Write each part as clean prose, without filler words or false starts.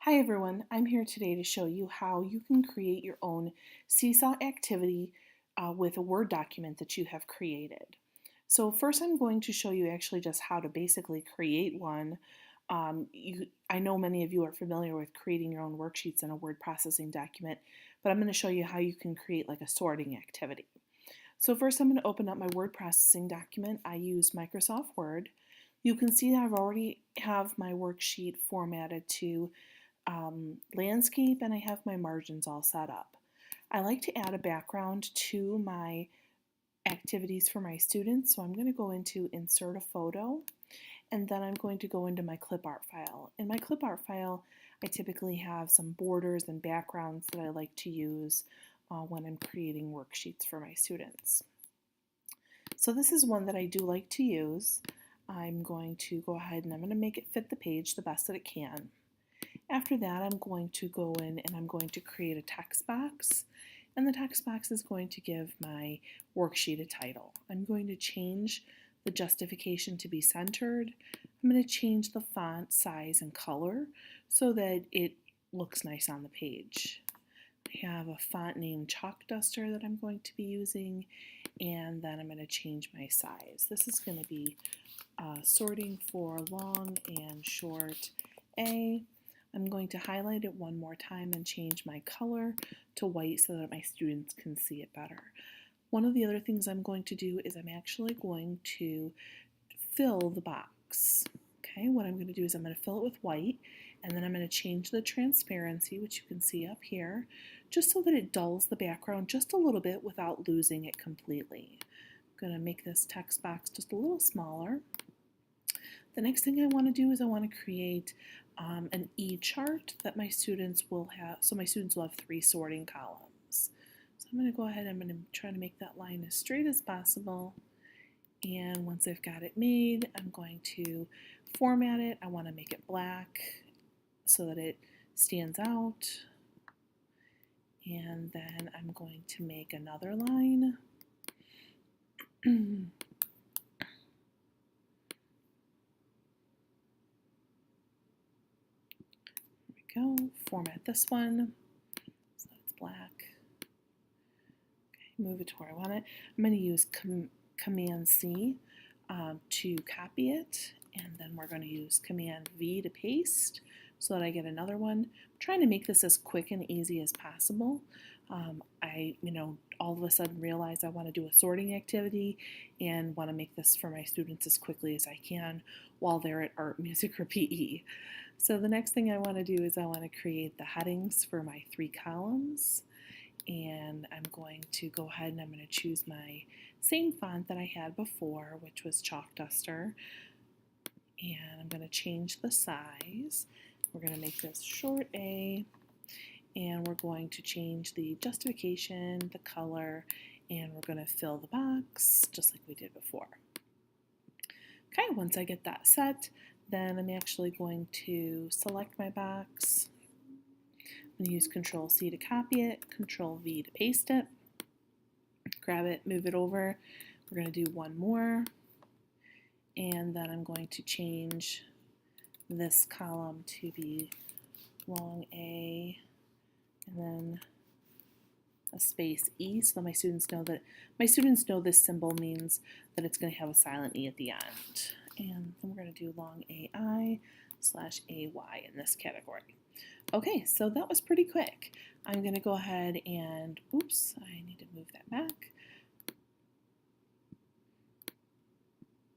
Hi everyone, I'm here today to show you how you can create your own Seesaw activity with a Word document that you have created. So first I'm going to show you actually just how to basically create one. I know many of you are familiar with creating your own worksheets in a word processing document, but I'm going to show you how you can create like a sorting activity. So first I'm going to open up my word processing document. I use Microsoft Word. You can see I've already have my worksheet formatted to landscape, and I have my margins all set up. I like to add a background to my activities for my students, so I'm going to go into Insert a Photo, and then I'm going to go into my clip art file. In my clip art file, I typically have some borders and backgrounds that I like to use when I'm creating worksheets for my students. So this is one that I do like to use. I'm going to go ahead and I'm going to make it fit the page the best that it can. After that, I'm going to go in and I'm going to create a text box, and the text box is going to give my worksheet a title. I'm going to change the justification to be centered. I'm going to change the font size and color so that it looks nice on the page. I have a font named Chalk Duster that I'm going to be using, and then I'm going to change my size. This is going to be sorting for long and short A. I'm going to highlight it one more time and change my color to white so that my students can see it better. One of the other things I'm going to do is I'm actually going to fill the box. Okay, what I'm going to do is I'm going to fill it with white, and then I'm going to change the transparency, which you can see up here, just so that it dulls the background just a little bit without losing it completely. I'm going to make this text box just a little smaller. The next thing I want to do is I want to create an E-chart that my students will have. So my students will have 3 sorting columns. So I'm going to go ahead and I'm going to try to make that line as straight as possible. And once I've got it made, I'm going to format it. I want to make it black so that it stands out. And then I'm going to make another line. Go, format this one so it's black. Okay, move it to where I want it. I'm going to use Command C to copy it, and then we're going to use Command V to paste so that I get another one. I'm trying to make this as quick and easy as possible. I all of a sudden realize I want to do a sorting activity and want to make this for my students as quickly as I can while they're at art, music, or PE. So the next thing I want to do is I want to create the headings for my 3 columns, and I'm going to go ahead and I'm going to choose my same font that I had before, which was Chalk Duster, and I'm going to change the size. We're going to make this short A, and we're going to change the justification, the color, and we're going to fill the box just like we did before. Okay, once I get that set, then I'm actually going to select my box. I'm going to use Control C to copy it, Control V to paste it, grab it, move it over. We're going to do one more, and then I'm going to change this column to be long A, and then a space E, so that my students know this symbol means that it's going to have a silent E at the end. And then we're going to do long AI/AY in this category. Okay, so that was pretty quick. I'm going to go ahead and, oops, I need to move that back.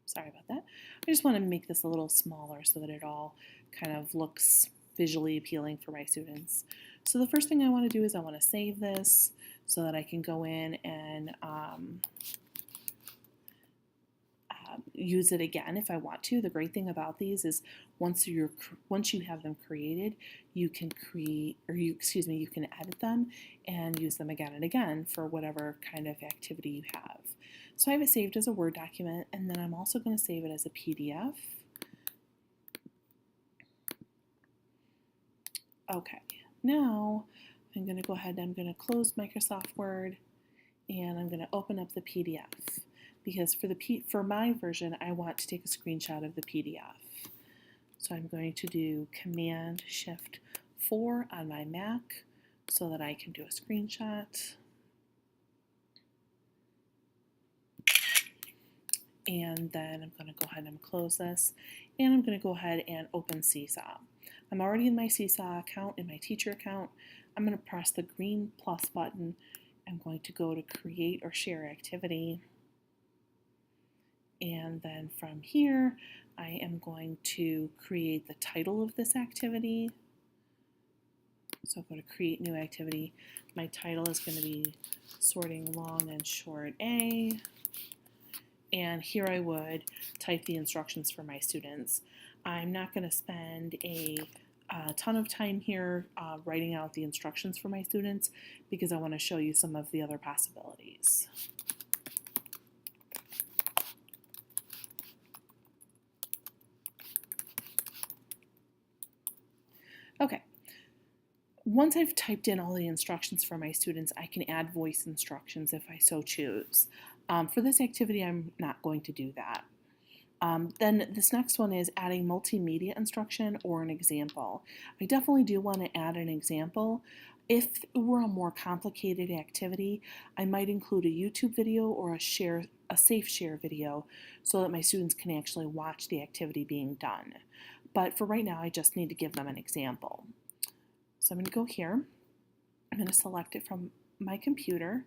Sorry about that. I just want to make this a little smaller so that it all kind of looks visually appealing for my students. So the first thing I want to do is I want to save this so that I can go in and use it again if I want to. The great thing about these is once you have them created, you can you can edit them and use them again and again for whatever kind of activity you have. So I have it saved as a Word document, and then I'm also going to save it as a PDF. Okay, now I'm going to go ahead and I'm going to close Microsoft Word, and I'm going to open up the PDF because for my version I want to take a screenshot of the PDF. So I'm going to do Command Shift 4 on my Mac so that I can do a screenshot. And then I'm going to go ahead and close this, and I'm going to go ahead and open Seesaw. I'm already in my Seesaw account, in my teacher account. I'm going to press the green plus button. I'm going to go to create or share activity. And then from here, I am going to create the title of this activity. So I'm going to create new activity. My title is going to be sorting long and short A. And here I would type the instructions for my students. I'm not going to spend a ton of time here writing out the instructions for my students because I want to show you some of the other possibilities. Okay, once I've typed in all the instructions for my students, I can add voice instructions if I so choose. For this activity, I'm not going to do that. Then this next one is adding multimedia instruction or an example. I definitely do want to add an example. If it were a more complicated activity, I might include a YouTube video or a safe share video so that my students can actually watch the activity being done. But for right now, I just need to give them an example. So I'm going to go here. I'm going to select it from my computer.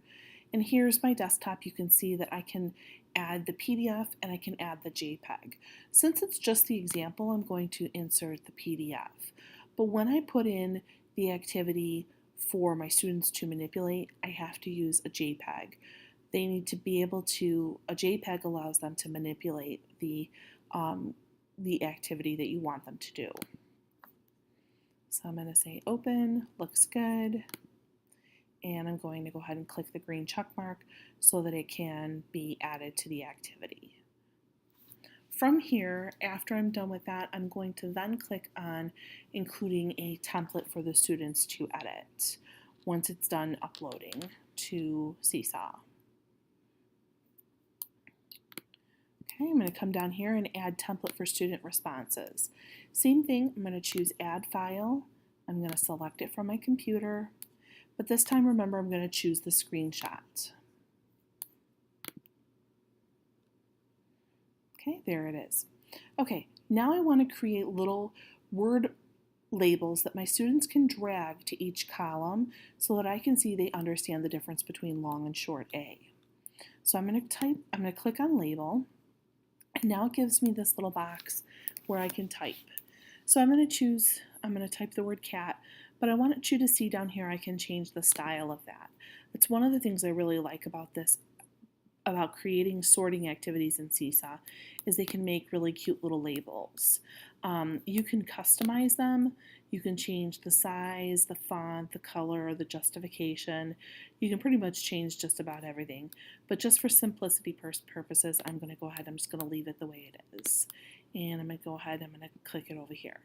And here's my desktop. You can see that I can add the PDF and I can add the JPEG. Since it's just the example, I'm going to insert the PDF. But when I put in the activity for my students to manipulate, I have to use a JPEG. They need to be able to, a JPEG allows them to manipulate the activity that you want them to do. So I'm going to say open, looks good. And I'm going to go ahead and click the green check mark so that it can be added to the activity. From here, after I'm done with that, I'm going to then click on including a template for the students to edit once it's done uploading to Seesaw. Okay, I'm going to come down here and add template for student responses. Same thing, I'm going to choose add file. I'm going to select it from my computer. But this time, remember, I'm going to choose the screenshot. Okay, there it is. Okay, now I want to create little word labels that my students can drag to each column so that I can see they understand the difference between long and short A. So I'm going to click on label, and now it gives me this little box where I can type. So I'm going to type the word cat, but I want you to see down here I can change the style of that. It's one of the things I really like about this, about creating sorting activities in Seesaw, is they can make really cute little labels. You can customize them. You can change the size, the font, the color, the justification. You can pretty much change just about everything. But just for simplicity purposes, I'm going to go ahead, I'm just going to leave it the way it is. And I'm going to go ahead, I'm going to click it over here.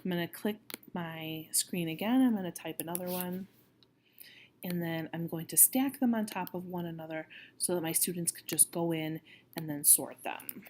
I'm going to click my screen again, I'm going to type another one, and then I'm going to stack them on top of one another so that my students can just go in and then sort them.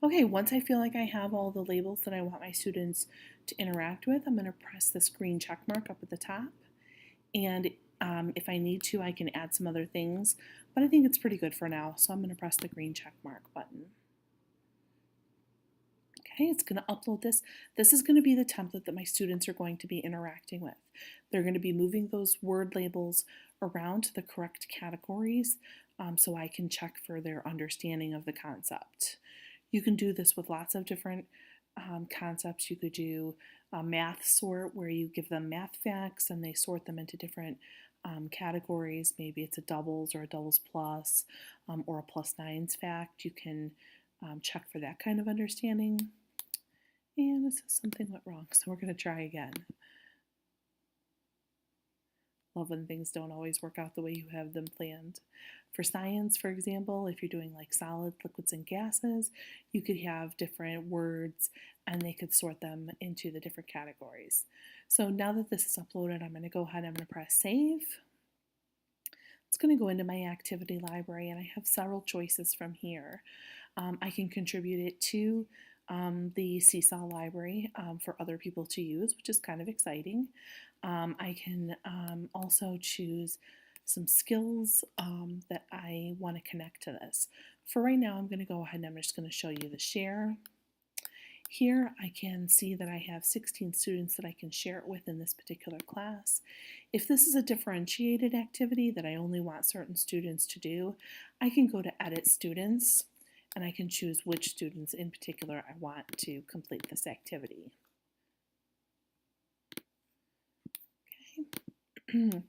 Okay, once I feel like I have all the labels that I want my students to interact with, I'm going to press this green check mark up at the top. And if I need to, I can add some other things, but I think it's pretty good for now, so I'm going to press the green check mark button. Okay, it's going to upload this. This is going to be the template that my students are going to be interacting with. They're going to be moving those word labels around to the correct categories so I can check for their understanding of the concept. You can do this with lots of different concepts. You could do a math sort where you give them math facts and they sort them into different categories. Maybe it's a doubles or a doubles plus or a plus nines fact. You can check for that kind of understanding. And it says something went wrong, so we're going to try again. Love when things don't always work out the way you have them planned. For science, for example, if you're doing like solids, liquids, and gases, you could have different words and they could sort them into the different categories. So now that this is uploaded, I'm going to go ahead and I'm going to press save. It's going to go into my activity library and I have several choices from here. I can contribute it to the Seesaw library for other people to use, which is kind of exciting. I can also choose some skills that I want to connect to this. For right now, I'm going to go ahead and I'm just going to show you the share. Here I can see that I have 16 students that I can share it with in this particular class. If this is a differentiated activity that I only want certain students to do, I can go to Edit Students and I can choose which students in particular I want to complete this activity. Okay.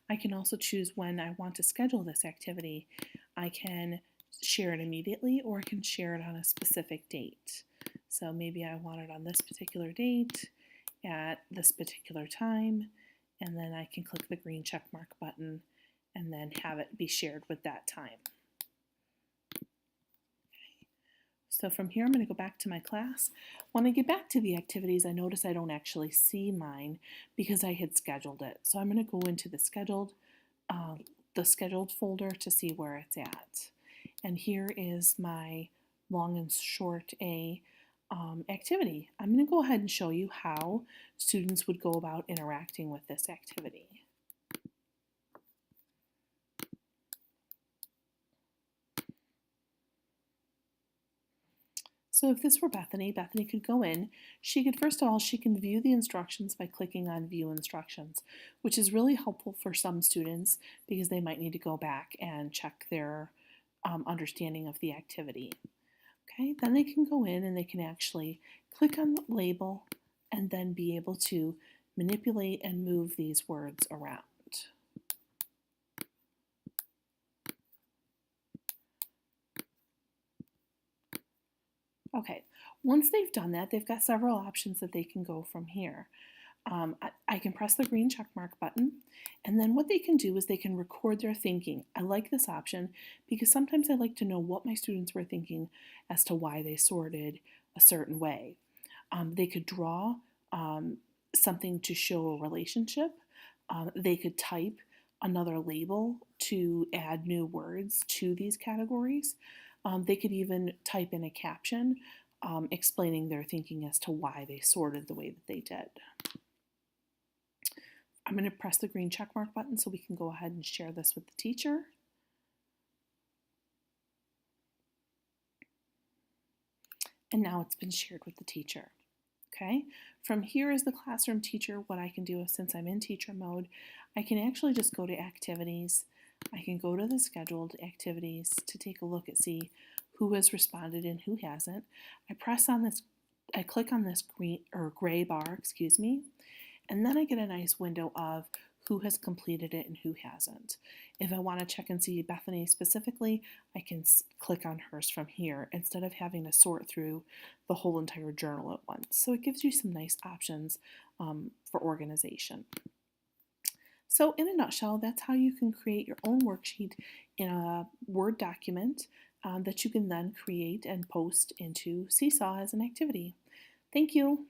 I can also choose when I want to schedule this activity. I can share it immediately or I can share it on a specific date. So maybe I want it on this particular date at this particular time, and then I can click the green check mark button and then have it be shared with that time. So from here, I'm going to go back to my class. When I get back to the activities, I notice I don't actually see mine because I had scheduled it. So I'm going to go into the scheduled folder to see where it's at. And here is my long and short A activity. I'm going to go ahead and show you how students would go about interacting with this activity. So if this were Bethany, Bethany could go in. She could, first of all, she can view the instructions by clicking on View Instructions, which is really helpful for some students because they might need to go back and check their understanding of the activity. Okay, then they can go in and they can actually click on the label and then be able to manipulate and move these words around. Okay, once they've done that, they've got several options that they can go from here. I can press the green check mark button, and then what they can do is they can record their thinking. I like this option because sometimes I like to know what my students were thinking as to why they sorted a certain way. They could draw something to show a relationship. They could type another label to add new words to these categories. They could even type in a caption explaining their thinking as to why they sorted the way that they did. I'm going to press the green check mark button so we can go ahead and share this with the teacher. And now it's been shared with the teacher. Okay, from here as the classroom teacher, what I can do is, since I'm in teacher mode, I can actually just go to activities. I can go to the scheduled activities to take a look at see who has responded and who hasn't. I press on this, I click on this green or gray bar, excuse me, and then I get a nice window of who has completed it and who hasn't. If I want to check and see Bethany specifically, I can click on hers from here instead of having to sort through the whole entire journal at once. So it gives you some nice options for organization. So in a nutshell, that's how you can create your own worksheet in a Word document that you can then create and post into Seesaw as an activity. Thank you.